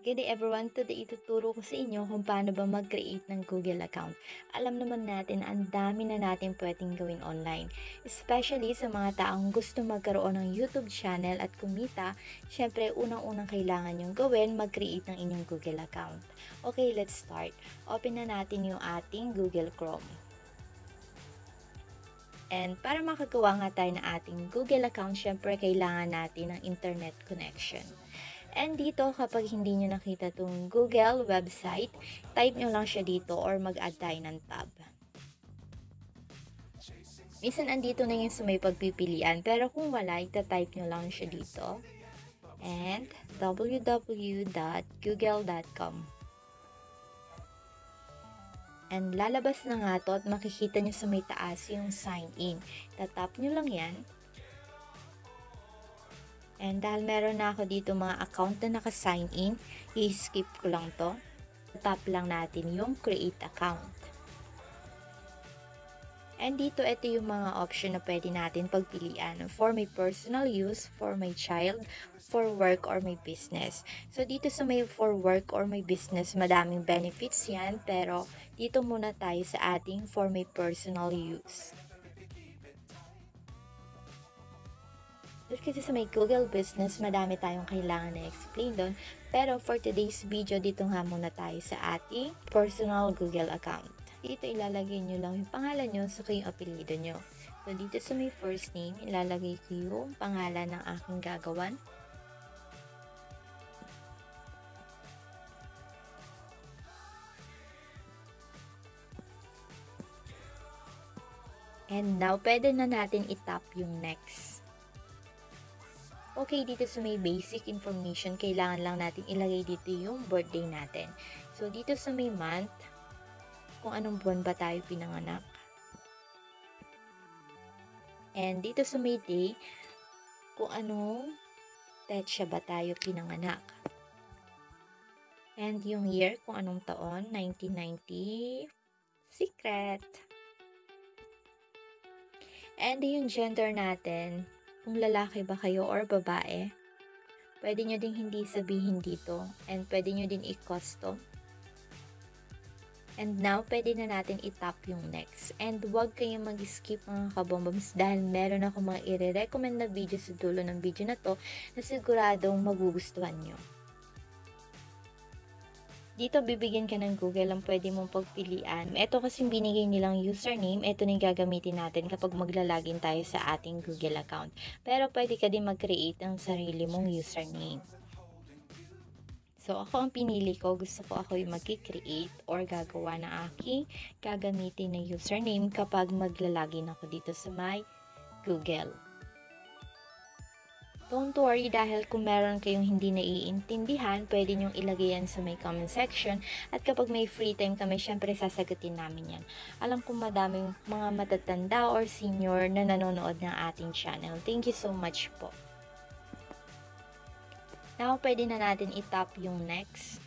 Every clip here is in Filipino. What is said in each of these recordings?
Good day everyone! Today ituturo ko sa inyo kung paano ba mag-create ng Google account. Alam naman natin ang dami na natin pwedeng gawin online. Especially sa mga taong gusto magkaroon ng YouTube channel at kumita, syempre unang-unang kailangan yung gawin, mag-create ng inyong Google account. Okay, let's start. Open na natin yung ating Google Chrome. And para makagawa nga tayo ng ating Google account, syempre kailangan natin ng internet connection. And dito, kapag hindi nyo nakita itong Google website, type nyo lang siya dito or mag-add tayo ng tab. Minsan andito na yung sa may pagpipilian, pero kung wala, ita-type nyo lang siya dito. And www.google.com. And lalabas na nga to at makikita nyo sa may taas yung sign in. Tatap nyo lang yan. And dahil meron na ako dito mga account na naka-sign in, i-skip ko lang to. Tap lang natin yung create account. And dito, ito yung mga option na pwede natin pagpilian. For my personal use, for my child, for work or my business. So dito sa may for work or my business, madaming benefits yan. Pero dito muna tayo sa ating for my personal use. Kasi sa may Google Business, madami tayong kailangan na explain doon. Pero for today's video, dito nga muna tayo sa ating personal Google account. Dito ilalagay nyo lang yung pangalan nyo sa yung apelido nyo. So dito sa may first name, ilalagay ko yung pangalan ng aking gagawan. And now, pwede na natin itap yung next. Okay, dito sa may basic information, kailangan lang natin ilagay dito yung birthday natin. So, dito sa may month, kung anong buwan ba tayo pinanganak. And dito sa may day, kung anong petsa ba tayo pinanganak. And yung year, kung anong taon, 1990, secret. And yung gender natin, kung lalaki ba kayo or babae, pwede nyo din hindi sabihin dito. And pwede nyo din i-custom. And now, pwede na natin itap yung next. And huwag kayong mag-skip mga kabombams dahil meron ako mga i-recommend na video sa dulo ng video na to na siguradong magugustuhan nyo. Dito, bibigyan ka ng Google ang pwede mong pagpilian. Ito kasing binigay nilang username, ito na yung gagamitin natin kapag maglalagin tayo sa ating Google account. Pero pwede ka din mag-create ng sarili mong username. So, ako ang pinili ko, gusto ko ako yung mag-create or gagawa ng aking gagamitin na username kapag maglalagin ako dito sa my Google. Don't worry dahil kung meron kayong hindi naiintindihan, pwede nyong ilagay yan sa may comment section at kapag may free time kami, syempre sasagutin namin yan. Alam kong madaming mga matatanda or senior na nanonood ng ating channel. Thank you so much po. Now, pwede na natin itap yung next.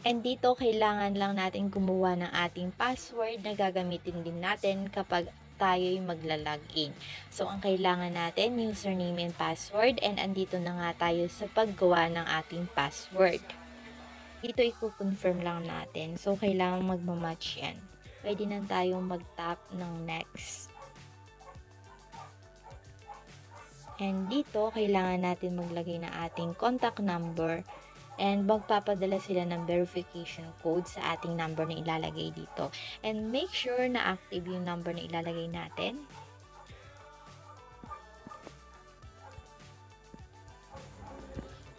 And dito, kailangan lang natin gumawa ng ating password na gagamitin din natin kapag tayo'y maglalagin. So, ang kailangan natin, username and password. And andito na nga tayo sa paggawa ng ating password. Dito, i-confirm lang natin. So, kailangan magmamatch yan. Pwede na tayong mag-tap ng next. And dito, kailangan natin maglagay na ating contact number. And magpapadala sila ng verification code sa ating number na ilalagay dito. And make sure na active yung number na ilalagay natin.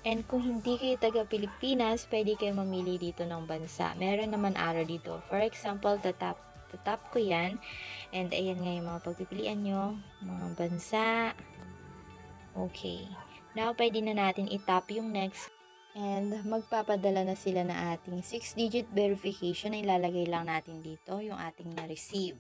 And kung hindi kayo taga Pilipinas, pwede kayo mamili dito ng bansa. Meron naman araw dito. For example, tatap ko yan. And ayan nga yung mga pagpipilian nyo. Mga bansa. Okay. Now, pwede na natin itap yung next. And magpapadala na sila na ating 6-digit verification na ilalagay lang natin dito yung ating na-receive.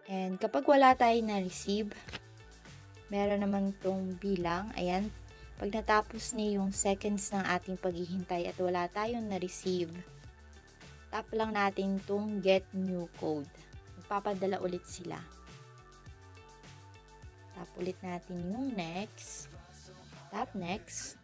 And kapag wala tayong na-receive, meron naman tong bilang. Ayan, pag natapos niya yung seconds ng ating paghihintay at wala tayong na-receive, tap lang natin tong get new code. Magpapadala ulit sila. Tap ulit natin yung next. Tap next.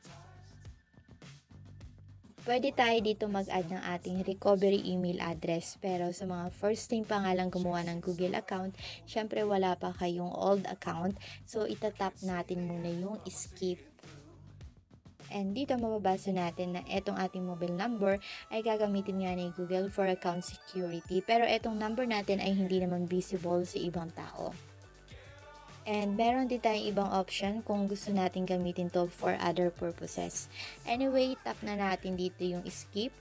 Pwede tayo dito mag-add ng ating recovery email address. Pero sa mga first time pa nga lang gumawa ng Google account, syempre wala pa kayong old account. So, itatap natin muna yung skip. And dito mababasa natin na etong ating mobile number ay gagamitin nga ni Google for account security. Pero etong number natin ay hindi naman visible sa ibang tao. And meron din tayong ibang option kung gusto natin gamitin to for other purposes. Anyway, tap na natin dito yung skip.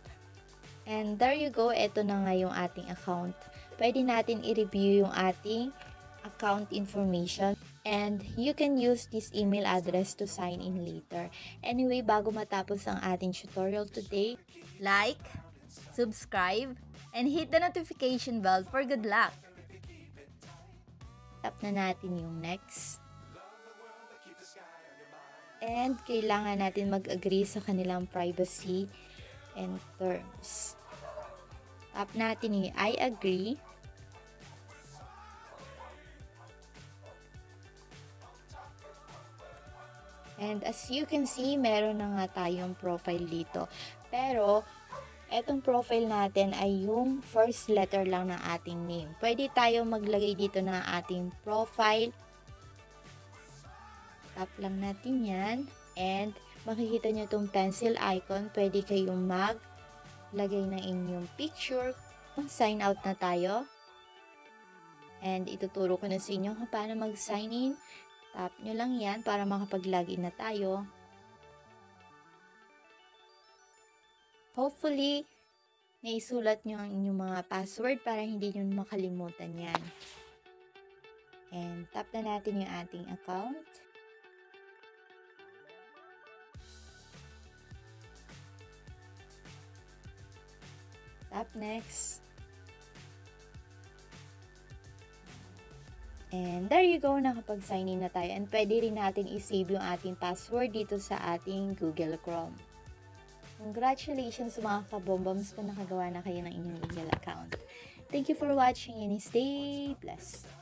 And there you go, ito na nga yung ating account. Pwede natin i-review yung ating account information. And you can use this email address to sign in later. Anyway, bago matapos ang ating tutorial today, Like, subscribe, and hit the notification bell for good luck. tap na natin yung next. And kailangan natin mag-agree sa kanilang privacy and terms. Tap natin yung I agree. And as you can see, meron na nga tayong profile dito. Pero, etong profile natin ay yung first letter lang ng ating name. Pwede tayo maglagay dito ng ating profile. Tap lang natin yan. And makikita nyo itong pencil icon. Pwede kayong maglagay ng inyong picture. Sign out na tayo. And ituturo ko na sa inyo kung paano mag-sign in. Tap nyo lang yan para makapag-login na tayo. Hopefully, naisulat nyo ang inyong mga password para hindi nyo makalimutan yan. And tap na natin yung ating account. Tap next. And there you go, nakapag-sign in na tayo. And pwede rin natin i-save yung ating password dito sa ating Google Chrome. Congratulations mga kabombams kung nakagawa na kayo ng inyong Google account. Thank you for watching and stay blessed.